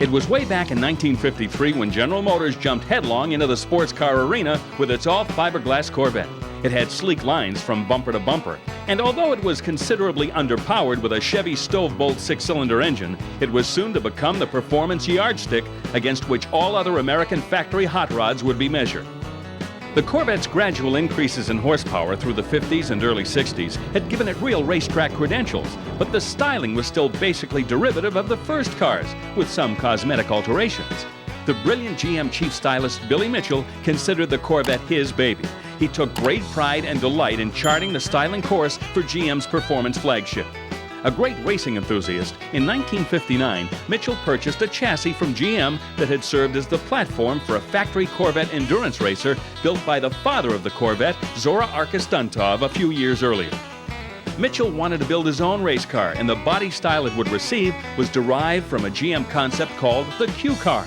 It was way back in 1953 when General Motors jumped headlong into the sports car arena with its all-fiberglass Corvette. It had sleek lines from bumper to bumper, and although it was considerably underpowered with a Chevy Stovebolt six-cylinder engine, it was soon to become the performance yardstick against which all other American factory hot rods would be measured. The Corvette's gradual increases in horsepower through the 50s and early 60s had given it real racetrack credentials, but the styling was still basically derivative of the first cars, with some cosmetic alterations. The brilliant GM chief stylist Billy Mitchell considered the Corvette his baby. He took great pride and delight in charting the styling course for GM's performance flagship. A great racing enthusiast, in 1959, Mitchell purchased a chassis from GM that had served as the platform for a factory Corvette endurance racer built by the father of the Corvette, Zora Arkus Duntov, a few years earlier. Mitchell wanted to build his own race car, and the body style it would receive was derived from a GM concept called the Q car.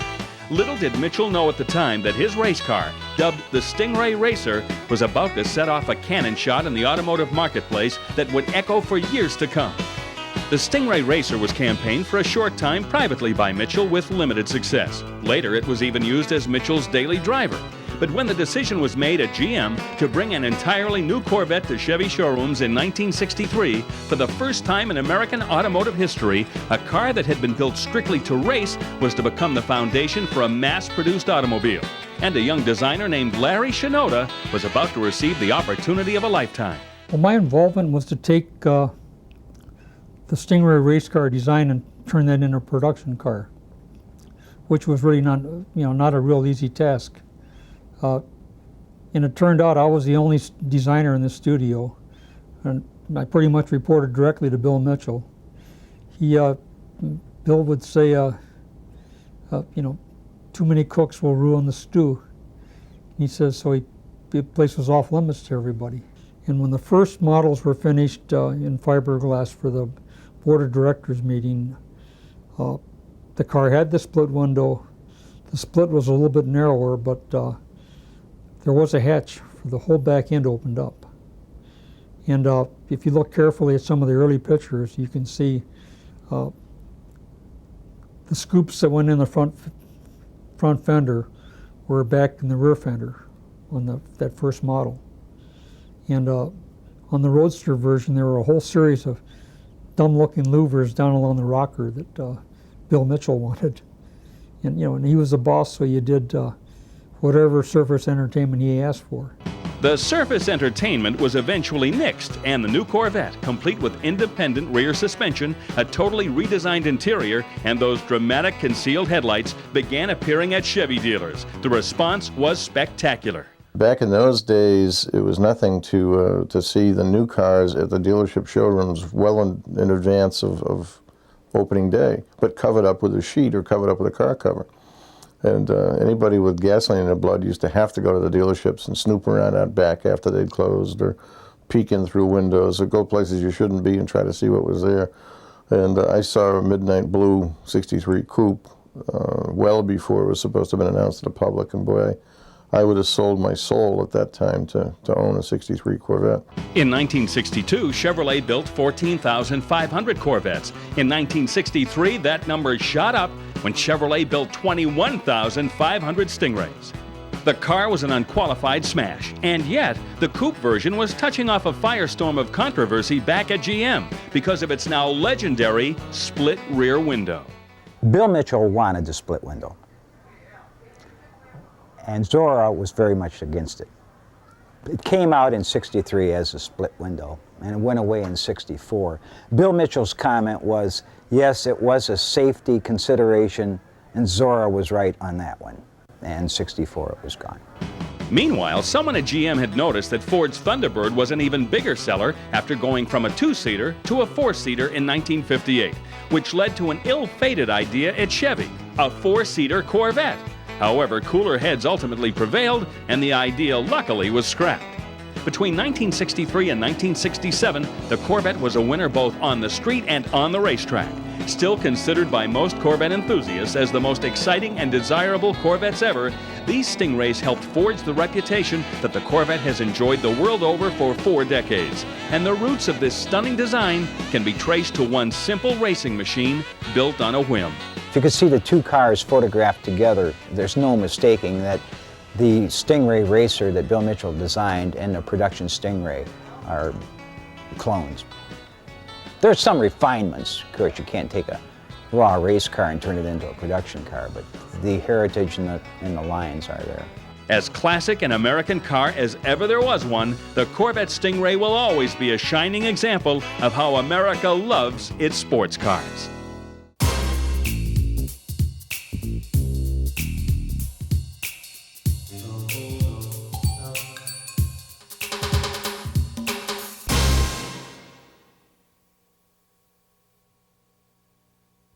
Little did Mitchell know at the time that his race car, dubbed the Stingray Racer, was about to set off a cannon shot in the automotive marketplace that would echo for years to come. The Stingray Racer was campaigned for a short time privately by Mitchell with limited success. Later, it was even used as Mitchell's daily driver. But when the decision was made at GM to bring an entirely new Corvette to Chevy showrooms in 1963, for the first time in American automotive history, a car that had been built strictly to race was to become the foundation for a mass-produced automobile. And a young designer named Larry Shinoda was about to receive the opportunity of a lifetime. Well, my involvement was to take the Stingray race car design and turn that into a production car, which was really not a real easy task. And it turned out I was the only designer in the studio, and I pretty much reported directly to Bill Mitchell. Bill would say, too many cooks will ruin the stew. He says, so the place was off limits to everybody. And when the first models were finished in fiberglass for the board of directors meeting, the car had the split window. The split was a little bit narrower, but there was a hatch for the whole back end opened up. And if you look carefully at some of the early pictures, you can see the scoops that went in the front fender were back in the rear fender on that first model. And on the Roadster version, there were a whole series of dumb-looking louvers down along the rocker that Bill Mitchell wanted. And he was the boss, so you did whatever surface entertainment he asked for. The surface entertainment was eventually nixed, and the new Corvette, complete with independent rear suspension, a totally redesigned interior, and those dramatic concealed headlights, began appearing at Chevy dealers. The response was spectacular. Back in those days, it was nothing to see the new cars at the dealership showrooms well in advance of opening day, but covered up with a sheet or covered up with a car cover. And anybody with gasoline in their blood used to have to go to the dealerships and snoop around out back after they'd closed, or peek in through windows, or go places you shouldn't be and try to see what was there. And I saw a midnight blue 63 coupe well before it was supposed to have been announced to the public, and boy, I would have sold my soul at that time to own a 63 Corvette. In 1962, Chevrolet built 14,500 Corvettes. In 1963, that number shot up when Chevrolet built 21,500 Stingrays. The car was an unqualified smash, and yet the coupe version was touching off a firestorm of controversy back at GM because of its now legendary split rear window. Bill Mitchell wanted the split window, and Zora was very much against it. It came out in '63 as a split window, and it went away in '64. Bill Mitchell's comment was, yes, it was a safety consideration, and Zora was right on that one. And '64 it was gone. Meanwhile, someone at GM had noticed that Ford's Thunderbird was an even bigger seller after going from a two-seater to a four-seater in 1958, which led to an ill-fated idea at Chevy, a four-seater Corvette. However, cooler heads ultimately prevailed, and the idea luckily was scrapped. Between 1963 and 1967, the Corvette was a winner both on the street and on the racetrack. Still considered by most Corvette enthusiasts as the most exciting and desirable Corvettes ever, these Stingrays helped forge the reputation that the Corvette has enjoyed the world over for 4 decades. And the roots of this stunning design can be traced to one simple racing machine built on a whim. If you could see the two cars photographed together, there's no mistaking that the Stingray racer that Bill Mitchell designed and the production Stingray are clones. There's some refinements. Of course, you can't take a raw race car and turn it into a production car, but the heritage and the lines are there. As classic an American car as ever there was one, the Corvette Stingray will always be a shining example of how America loves its sports cars.